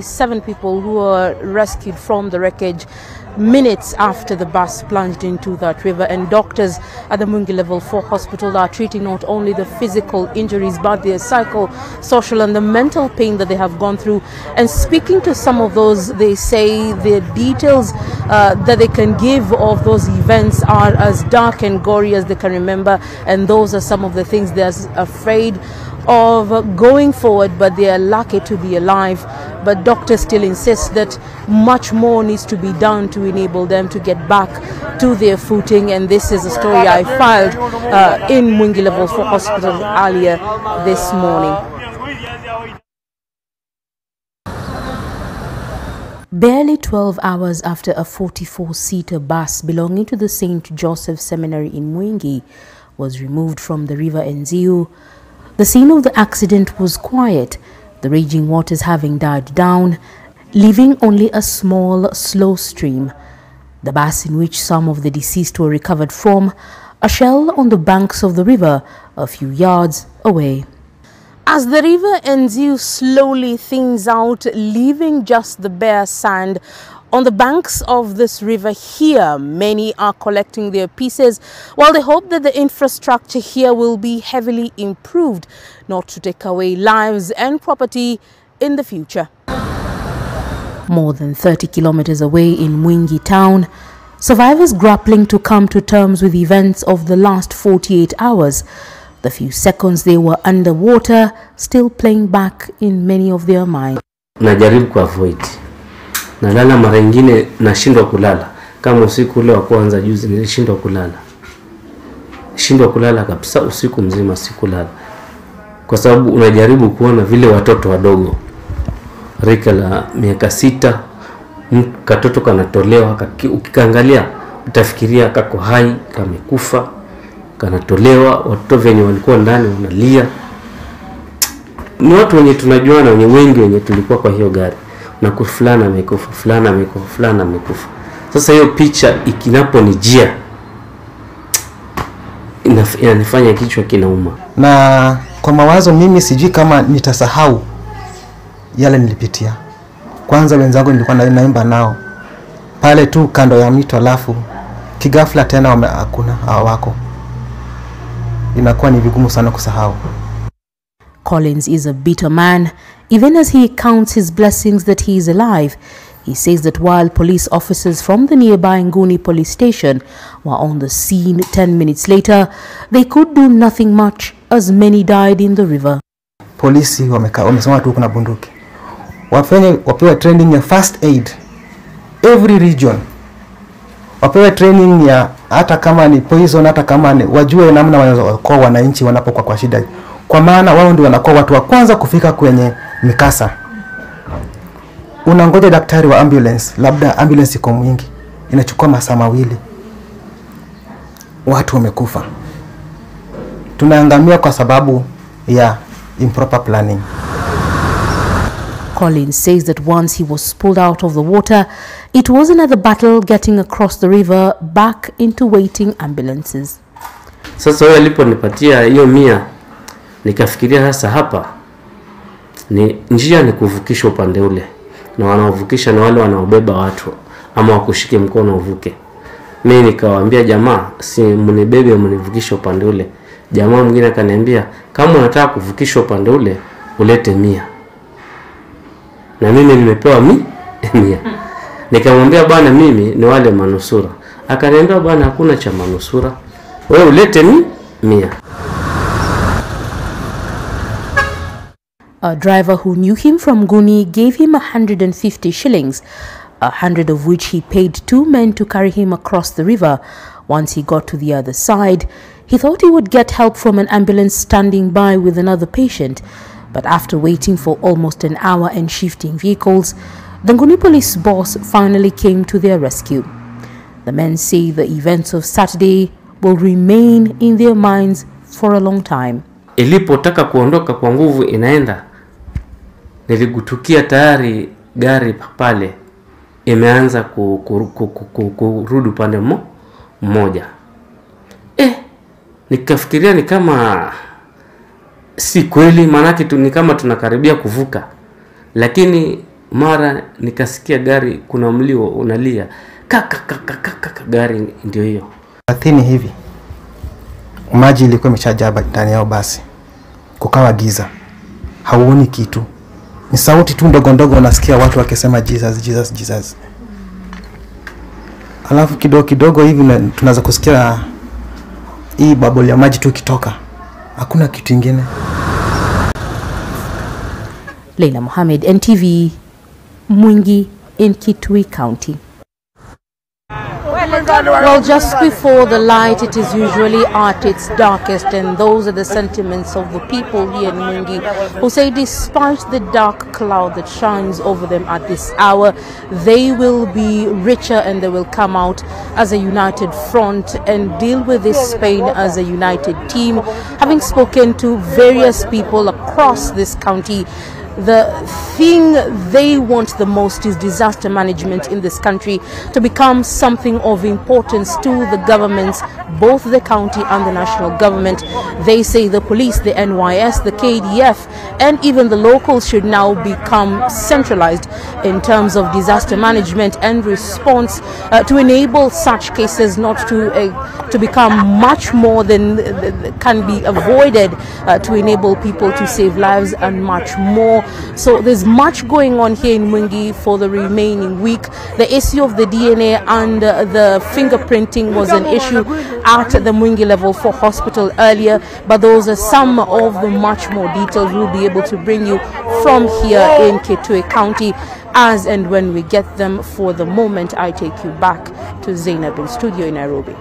7 people who were rescued from the wreckage minutes after the bus plunged into that river, and doctors at the Mwingi Level 4 hospital are treating not only the physical injuries but the psycho-social and the mental pain that they have gone through. And speaking to some of those, they say the details that they can give of those events are as dark and gory as they can remember, and those are some of the things they're afraid of going forward, but they are lucky to be alive. But doctors still insist that much more needs to be done to enable them to get back to their footing. And this is a story I filed in Mwingi Level 4 Hospital earlier this morning. Barely 12 hours after a 44-seater bus belonging to the St. Joseph Seminary in Mwingi was removed from the river Enziu, the scene of the accident was quiet, the raging waters having died down, leaving only a small, slow stream. The bus in which some of the deceased were recovered from, a shell on the banks of the river a few yards away. As the river Enziu slowly thins out, leaving just the bare sand, on the banks of this river here, many are collecting their pieces while they hope that the infrastructure here will be heavily improved, not to take away lives and property in the future. More than 30 kilometers away in Mwingi town, survivors grappling to come to terms with events of the last 48 hours, the few seconds they were underwater still playing back in many of their minds. Najaribu kuavoid. Nalala mara nyingine nashindwa kulala. Kama usiku ule wa kwanza juzi nilishindwa kulala. Shindwa kulala kabisa usiku mzima sikulala. Kwa sababu unajaribu kuona vile watoto wadogo. Rika la miaka 6, katoto kanatolewa, ukikaangalia utafikiria kako hai, kamekufa, kanatolewa, watoto wenye walikuwa ndani wanalia. Ni watu wenye tunajuana, wenye wengi wenye tulikuwa kwa hiyo gari. Na fulana amekufa, fulana amekufa, fulana amekufa. Sasa hiyo picha ikinaponijia inanifanya kichwa kinauma. Na kwa mawazo mimi sijui kama nitasahau yale nilipitia. Kwanza wenzangu nilikuwa naimba nao pale tu kando ya mito, alafu kigafla tena hakuna, hawako. Inakuwa ni vigumu sana kusahau. Collins is a bitter man. Even as he counts his blessings that he is alive, he says that while police officers from the nearby Nguni police station were on the scene 10 minutes later, they could do nothing much as many died in the river. Polisi wamesema tu kuna bunduki. Wapewe training ya first aid every region. Wapewe training ya hata kama ni poison, hata kama ni wajue namna wanaokoa wananchi wanapokuwa kwa shida. Kwa maana wao ndio wanakuwa watu wa kwanza kufika kwenye mikasa. Unangoja daktari wa ambulance, labda ambulance iko Mwingi, inachukua masaa mawili. Watu wamekufa. Tunaangamia kwa sababu ya improper planning. Collins says that once he was pulled out of the water, it was another battle getting across the river back into waiting ambulances. Sasa wao aliponipatia hiyo 100, nikafikiria sasa hapa ni njia ni kuvukisha upande ule, na wanaovukisha na wale wanaobeba watu ama wakushike mkono uvuke. Mimi nikawaambia jamaa, si mnibebe mnivukishe upande ule. Jamaa mwingine akaniambia kama unataka kuvukisha upande ule ulete 100. Na mimi nimepewa 100. Nikamwambia bwana mimi ni wale manusura. Akaniambia bwana hakuna cha manusura. Wewe ulete 100. A driver who knew him from Guni gave him 150 shillings, 100 of which he paid 2 men to carry him across the river. Once he got to the other side, he thought he would get help from an ambulance standing by with another patient. But after waiting for almost an hour and shifting vehicles, the Nguni police boss finally came to their rescue. The men say the events of Saturday will remain in their minds for a long time. Ilipotaka kuondoka kwa nguvu inaenda, niligutukia tayari gari pale imeanza kurudi upande mmoja. Nikafikiria ni kama si kweli, maana ni kama tunakaribia kuvuka. Lakini Mara nikasikia gari, kuna mlio unalia, kaka gari ndio hiyo. Athini hivi. Maji ilikuwa imeshajaa ndani yao basi. Kukawa giza. Hauoni kitu. Ni sauti tu ndogo ndogo unasikia watu wakisema Jesus, Jesus, Jesus. Alafu kidogo hivi tunaanza kusikia hii bubble ya maji tu ikitoka. Hakuna kitu kingine. Leila Mohammed, NTV, Mwingi in Kitui County. Well, just before the light, it is usually at its darkest, and those are the sentiments of the people here in Mwingi, who say despite the dark cloud that shines over them at this hour, they will be richer and they will come out as a united front and deal with this pain as a united team. Having spoken to various people across this county, the thing they want the most is disaster management in this country to become something of importance to the governments, both the county and the national government. They say the police, the NYS, the KDF, and even the locals should now become centralized in terms of disaster management and response to enable such cases not to become much more than can be avoided, to enable people to save lives and much more. So there's much going on here in Mwingi for the remaining week. The issue of the DNA and the fingerprinting was an issue at the Mwingi level for hospital earlier, but those are some of the much more details we'll be able to bring you from here in Kitui County as and when we get them. For the moment, I take you back to Zainab in studio in Nairobi.